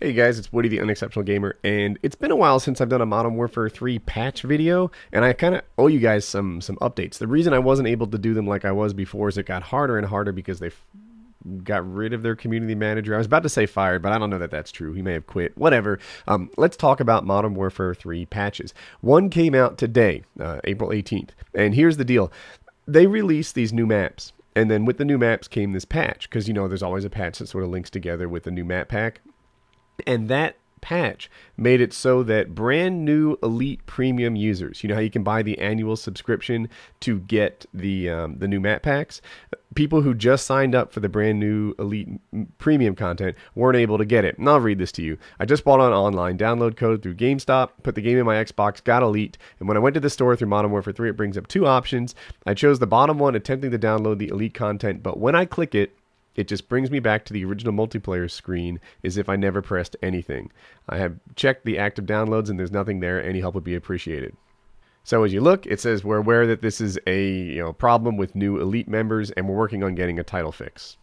Hey guys, it's Woody the Unexceptional Gamer, and it's been a while since I've done a Modern Warfare 3 patch video, and I kind of owe you guys some updates. The reason I wasn't able to do them like I was before is it got harder and harder because they got rid of their community manager. I was about to say fired, but I don't know that that's true. He may have quit. Whatever. Let's talk about Modern Warfare 3 patches. One came out today, April 18th, and here's the deal. They released these new maps, and then with the new maps came this patch, because, you know, there's always a patch that sort of links together with the new map pack. And that patch made it so that brand new Elite Premium users, you know how you can buy the annual subscription to get the new map packs? People who just signed up for the brand new Elite Premium content weren't able to get it. And I'll read this to you. I just bought on online, download code through GameStop, put the game in my Xbox, got Elite, and when I went to the store through Modern Warfare 3, it brings up two options. I chose the bottom one, attempting to download the Elite content, but when I click it, it just brings me back to the original multiplayer screen as if I never pressed anything. I have checked the active downloads and there's nothing there. Any help would be appreciated. So as you look, it says we're aware that this is a problem with new Elite members and we're working on getting a title fix.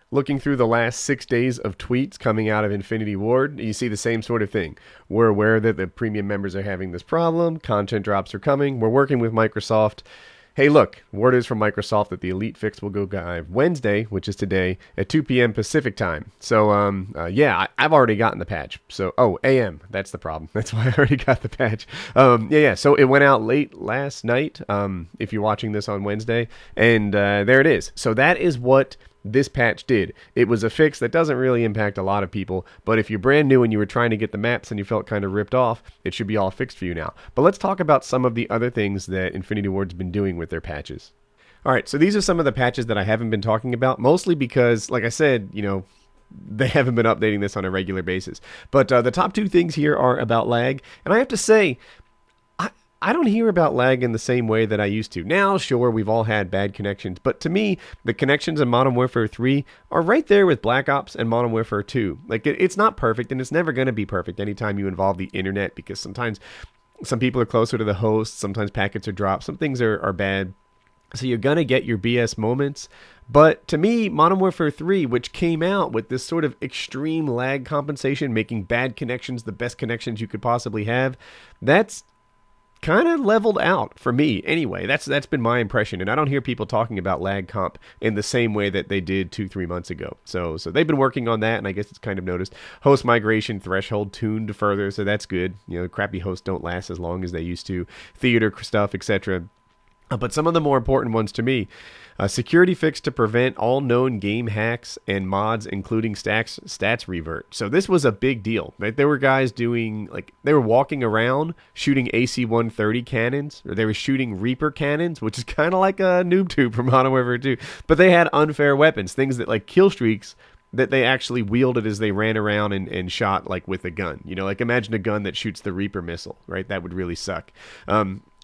Looking through the last 6 days of tweets coming out of Infinity Ward, you see the same sort of thing. We're aware that the premium members are having this problem. Content drops are coming. We're working with Microsoft. Hey, look, word is from Microsoft that the Elite fix will go live Wednesday, which is today, at 2 p.m. Pacific time. So, yeah, I've already gotten the patch. So, AM, that's the problem. That's why I already got the patch. So it went out late last night, if you're watching this on Wednesday, and there it is. So that is what this patch did. It was a fix that doesn't really impact a lot of people, but if you're brand new and you were trying to get the maps and you felt kind of ripped off, it should be all fixed for you now. But let's talk about some of the other things that Infinity Ward's been doing with their patches. Alright, so these are some of the patches that I haven't been talking about, mostly because, like I said, they haven't been updating this on a regular basis. But the top two things here are about lag, and I have to say, I don't hear about lag in the same way that I used to. Now, sure, we've all had bad connections, but to me, the connections in Modern Warfare 3 are right there with Black Ops and Modern Warfare 2. Like, it's not perfect, and it's never going to be perfect anytime you involve the internet, because sometimes some people are closer to the host, sometimes packets are dropped, some things are bad. So you're going to get your BS moments. But to me, Modern Warfare 3, which came out with this sort of extreme lag compensation, making bad connections the best connections you could possibly have, that's kind of leveled out for me anyway. That's been my impression, and I don't hear people talking about lag comp in the same way that they did 2-3 months ago. So they've been working on that, and I guess it's kind of noticed. Host migration threshold tuned further, so that's good. Crappy hosts don't last as long as they used to. Theater stuff, etc. But some of the more important ones to me, security fix to prevent all known game hacks and mods, including stats revert. So this was a big deal, right? There were guys doing, they were walking around shooting AC-130 cannons, or they were shooting Reaper cannons, which is kind of like a noob tube from Modern Warfare 2. But they had unfair weapons, things that, like kill streaks, that they actually wielded as they ran around and shot, with a gun. Imagine a gun that shoots the Reaper missile, right? That would really suck.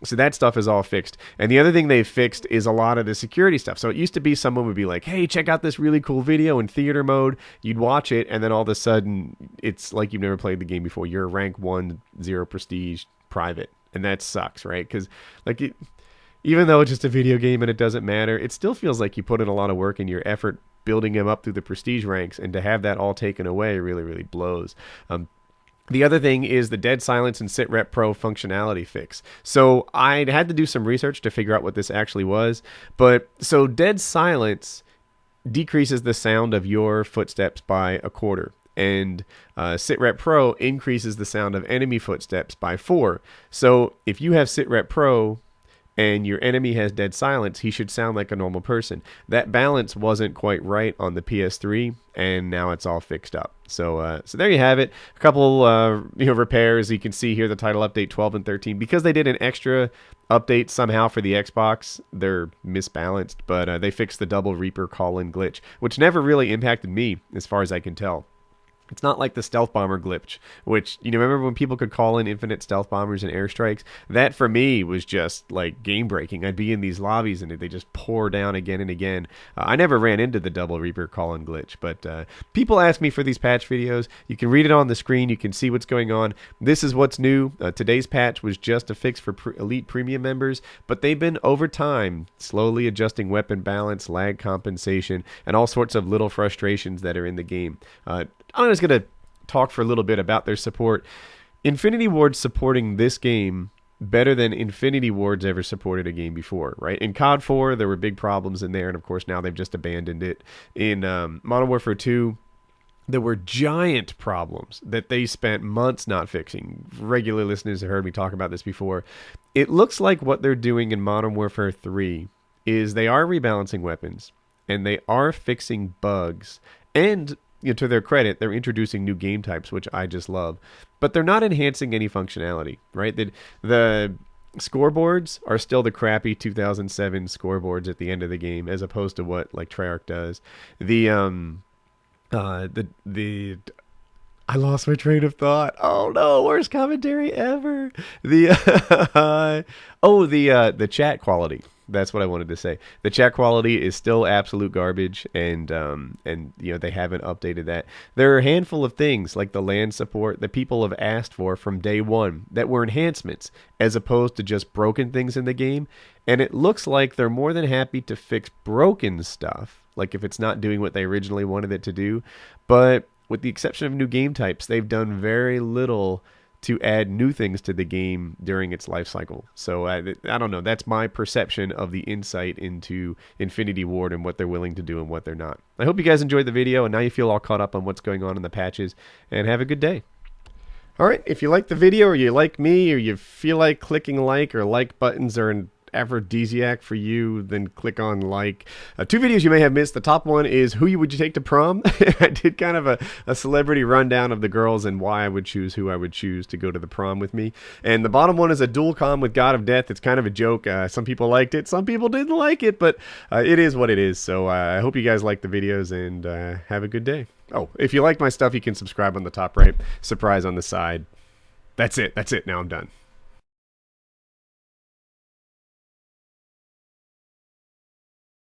So that stuff is all fixed. And the other thing they've fixed is a lot of the security stuff. So it used to be someone would be like, hey, check out this really cool video in theater mode. You'd watch it, and then all of a sudden, it's like you've never played the game before. You're a rank 1, 0 prestige private. And that sucks, right? Because, even though it's just a video game and it doesn't matter, it still feels like you put in a lot of work in your effort building him up through the prestige ranks, and to have that all taken away really, really blows. The other thing is the Dead Silence and SitRep Pro functionality fix. So I had to do some research to figure out what this actually was. But so Dead Silence decreases the sound of your footsteps by a quarter. And SitRep Pro increases the sound of enemy footsteps by 4. So if you have SitRep Pro and your enemy has Dead Silence, he should sound like a normal person. That balance wasn't quite right on the PS3, and now it's all fixed up. So there you have it. A couple repairs. You can see here the title update 12 and 13. Because they did an extra update somehow for the Xbox, they're misbalanced, but they fixed the double Reaper call-in glitch, which never really impacted me as far as I can tell. It's not like the stealth bomber glitch, which, remember when people could call in infinite stealth bombers and airstrikes? That, for me, was just, game-breaking. I'd be in these lobbies, and they just pour down again and again. I never ran into the double Reaper call-in glitch, but people ask me for these patch videos. You can read it on the screen. You can see what's going on. This is what's new. Today's patch was just a fix for Elite Premium members, but they've been, over time, slowly adjusting weapon balance, lag compensation, and all sorts of little frustrations that are in the game. I'm just going to talk for a little bit about their support. Infinity Ward's supporting this game better than Infinity Ward's ever supported a game before, right? In COD 4, there were big problems in there, and of course now they've just abandoned it. In Modern Warfare 2, there were giant problems that they spent months not fixing. Regular listeners have heard me talk about this before. It looks like what they're doing in Modern Warfare 3 is they are rebalancing weapons, and they are fixing bugs, and to their credit, they're introducing new game types, which I just love. But they're not enhancing any functionality, right? The scoreboards are still the crappy 2007 scoreboards at the end of the game, as opposed to what like Treyarch does. I lost my train of thought. Oh no, worst commentary ever. The chat quality. That's what I wanted to say. The chat quality is still absolute garbage, and they haven't updated that. There are a handful of things like the LAN support that people have asked for from day one that were enhancements, as opposed to just broken things in the game. And it looks like they're more than happy to fix broken stuff, like if it's not doing what they originally wanted it to do. But with the exception of new game types, they've done very little to add new things to the game during its life cycle. So I don't know. That's my perception of the insight into Infinity Ward and what they're willing to do and what they're not. I hope you guys enjoyed the video, and now you feel all caught up on what's going on in the patches, and have a good day. All right, if you like the video, or you like me, or you feel like clicking like, or like buttons are an aphrodisiac for you, then click on like. Two videos you may have missed. The top one is who would you take to prom? I did kind of a celebrity rundown of the girls and why I would choose who I would choose to go to the prom with me. And the bottom one is a dual com with God of Death. It's kind of a joke. Some people liked it, some people didn't like it, but it is what it is. So I hope you guys like the videos, and have a good day. Oh, if you like my stuff, you can subscribe on the top right, surprise on the side. That's it. Now I'm done.